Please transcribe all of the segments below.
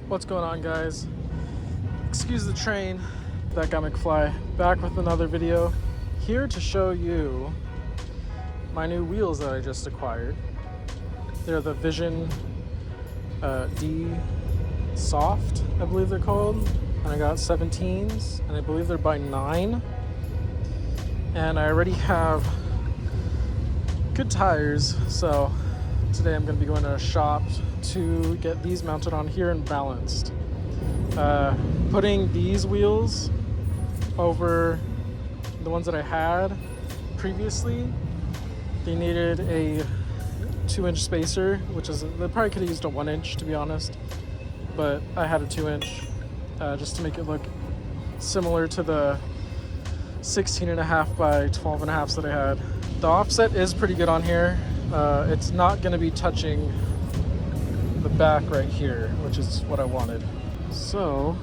What's going on, guys? Excuse the train. That guy McFly back with another video, here to show you my new wheels that I just acquired. They're the Vision D Soft, I believe they're called, and I got 17s, and I believe they're by 9. And I already have good tires, so today I'm going to be going to a shop to get these mounted on here and balanced. Putting these wheels over the ones that I had previously, they needed a 2-inch spacer, which is, they probably could have used a 1-inch to be honest, but I had a 2-inch just to make it look similar to the 16.5 by 12.5s that I had. The offset is pretty good on here. It's not going to be touching the back right here, which is what I wanted. So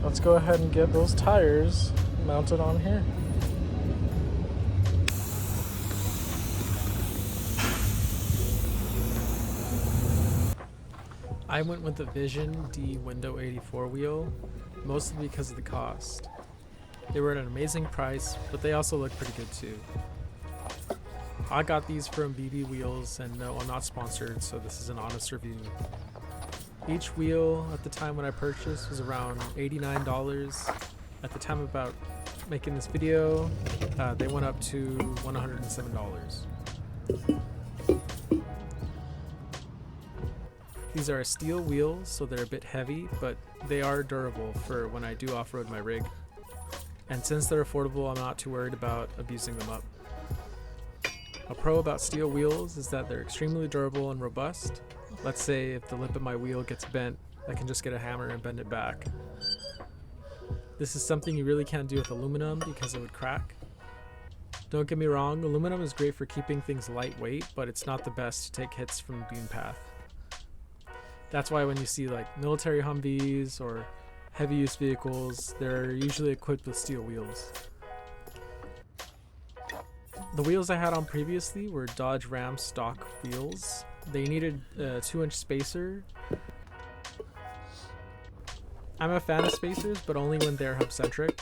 let's go ahead and get those tires mounted on here. I went with the Vision D Window 84 wheel, mostly because of the cost. They were at an amazing price, but they also look pretty good too. I got these from BB Wheels, and no, I'm not sponsored, so this is an honest review. Each wheel at the time when I purchased was around $89. At the time about making this video, they went up to $107. These are steel wheels, so they're a bit heavy, but they are durable for when I do off-road my rig. And since they're affordable, I'm not too worried about abusing them up. A pro about steel wheels is that they're extremely durable and robust. Let's say if the lip of my wheel gets bent, I can just get a hammer and bend it back. This is something you really can't do with aluminum because it would crack. Don't get me wrong, aluminum is great for keeping things lightweight, but it's not the best to take hits from the beam path. That's why when you see like military Humvees or heavy use vehicles, they're usually equipped with steel wheels. The wheels I had on previously were Dodge Ram stock wheels. They needed a 2-inch spacer. I'm a fan of spacers, but only when they're hub-centric.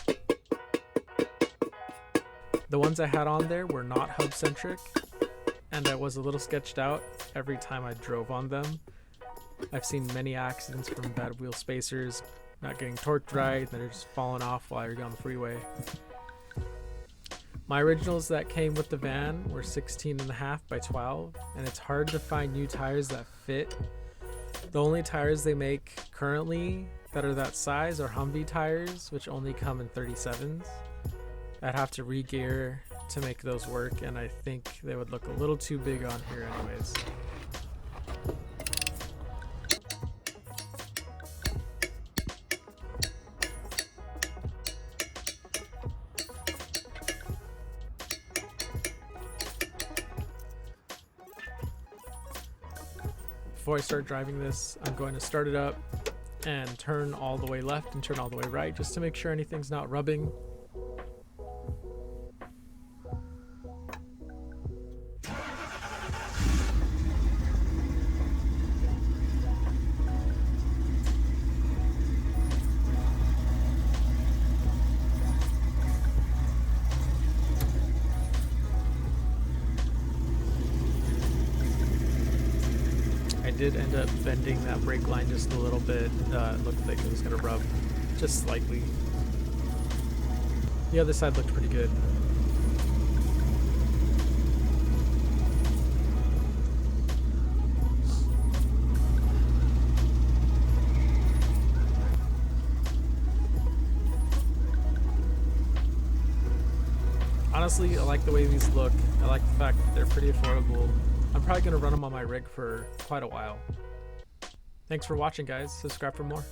The ones I had on there were not hub-centric, and I was a little sketched out every time I drove on them. I've seen many accidents from bad wheel spacers, not getting torqued right, they're just falling off while you're on the freeway. My originals that came with the van were 16.5 by 12, and it's hard to find new tires that fit. The only tires they make currently that are that size are Humvee tires, which only come in 37s. I'd have to re-gear to make those work, and I think they would look a little too big on here anyways. Before I start driving this, I'm going to start it up and turn all the way left and turn all the way right just to make sure anything's not rubbing. I did end up bending that brake line just a little bit. It looked like it was going to rub just slightly. The other side looked pretty good. Honestly, I like the way these look. I like the fact that they're pretty affordable. I'm probably going to run them on my rig for quite a while. Thanks for watching, guys. Subscribe for more.